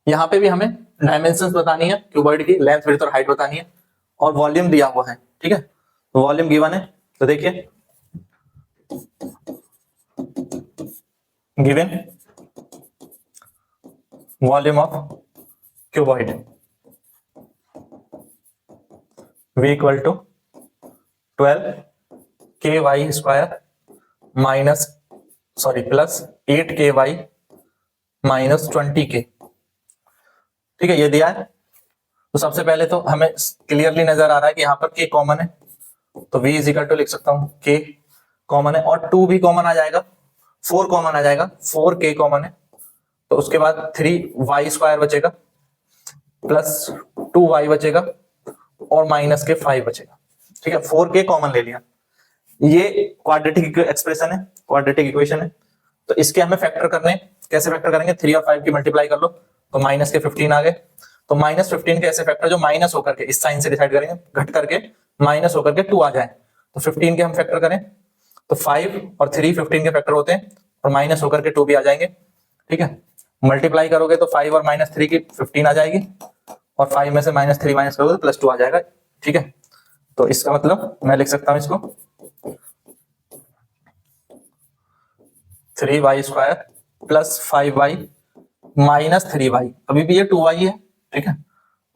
यहाँ पे भी हमें डायमेंशंस बतानी है क्यूबॉइड की, लेंथ विड्थ और हाइट बतानी है, और वॉल्यूम दिया हुआ है। ठीक है, तो वॉल्यूम गिवन है, तो देखिए given volume of cuboid V equal to 12 KY square minus plus 8 KY minus 20K। ठीक है, ये दिया है। तो सबसे पहले तो हमें क्लियरली नजर आ रहा है कि यहाँ पर K कॉमन है, तो V इज इक्वल टू लिख सकता हूँ K कॉमन है, और 2 भी कॉमन आ जाएगा, 4 कॉमन आ जाएगा, 4K कॉमन है, तो उसके बाद 3Y स्क्वायर बचेगा प्लस 2Y बचेगा और माइनस के 5 बचेगा। ठीक है, 4K कॉमन ले लिया। ये क्वाड्रेटिक एक्सप्रेशन है, क्वाड्रेटिक इक्वेशन है, तो इसके हमें फैक्टर करने, कैसे फैक्टर करेंगे, 3 और 5 की मल्टीप्लाई कर लो तो माइनस के 15 आ गए। तो माइनस 15 के ऐसे फैक्टर जो माइनस होकर के, इस साइन से डिसाइड करेंगे, घट करके माइनस होकर के 2 आ जाए, तो 15 के हम फैक्टर करें तो 5 और 3 15 के फैक्टर होते हैं, और माइनस होकर के 2 भी आ जाएंगे। ठीक है, मल्टीप्लाई करोगे तो 5 और माइनस 3 की 15 आ जाएगी, और 5 में से माइनस 3 माइनस करोगे तो प्लस 2 आ जाएगा। ठीक है, तो इसका मतलब मैं लिख सकता हूं इसको 3y square plus 5y minus 3y, अभी भी ये 2y है। ठीक है,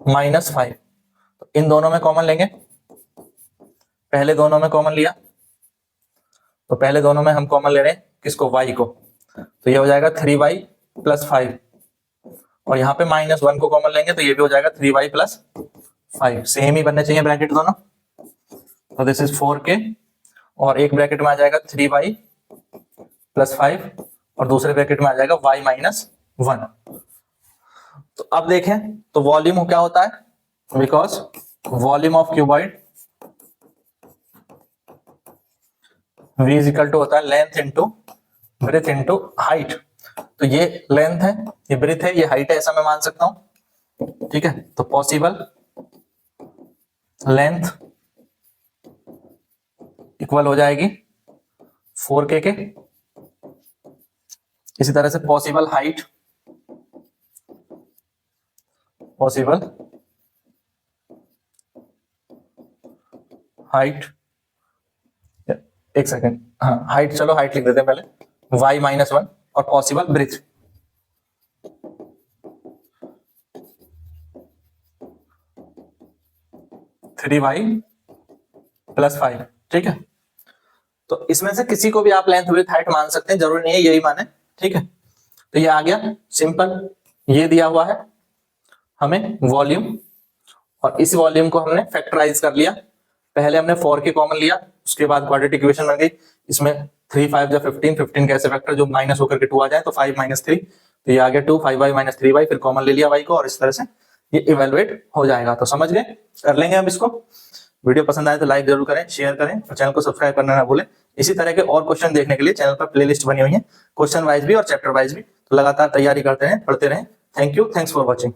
माइनस 5, तो इन दोनों में कॉमन लेंगे, पहले दोनों में कॉमन लिया, तो पहले दोनों में हम कॉमन ले रहे हैं किसको, y को, तो ये हो जाएगा 3y प्लस 5, और यहाँ पे -1 को कॉमन लेंगे तो ये भी हो जाएगा 3y प्लस 5, सेम ही बनने चाहिए ब्रैकेट दोनों। तो दिस इज 4k, और एक ब्रैकेट में आ जाएगा 3y प्लस 5, और दूसरे ब्रैकेट में आ जाएगा y माइनस 1। तो अब देखें तो वॉल्यूम क्या होता है, because volume of cuboid V is equal to होता है length into breadth into height. तो ये लेंथ है, ये ब्रेथ है, ये हाइट है, ऐसा मैं मान सकता हूं। ठीक है, तो पॉसिबल लेंथ इक्वल हो जाएगी 4k के, इसी तरह से पॉसिबल हाइट, एक सेकेंड, हाँ हाइट, चलो हाइट लिख देते हैं पहले, y माइनस 1, और पॉसिबल ब्रेथ 3y प्लस 5। ठीक है, तो इसमें से किसी को भी आप लेंथ ब्रेथ हाइट मान सकते हैं, जरूरी नहीं है यही माने। ठीक है, तो ये आ गया सिंपल, ये दिया हुआ है हमें वॉल्यूम, और इस वॉल्यूम को हमने फैक्टराइज कर लिया। पहले हमने 4k कॉमन लिया, उसके बाद क्वाड्रेटिक इक्वेशन बन गई, इसमें 3 5 या 15 15 के ऐसे फैक्टर जो माइनस होकर के 2 आ जाए, तो 5 माइनस 3, तो ये आ गया 2 5y माइनस 3y, फिर कॉमन ले लिया y को, और इस तरह से ये इवेलुएट हो जाएगा। तो समझ गए, कर लेंगे हम इसको। वीडियो पसंद आए तो लाइक जरूर करें, शेयर करें, और चैनल को सब्सक्राइब करना ना भूलें। इसी तरह के और क्वेश्चन देखने के लिए चैनल पर प्लेलिस्ट बनी हुई है, क्वेश्चन वाइज भी और चैप्टर वाइज भी, तो लगातार तैयारी करते रहें, पढ़ते रहें। Thank you, thanks for watching.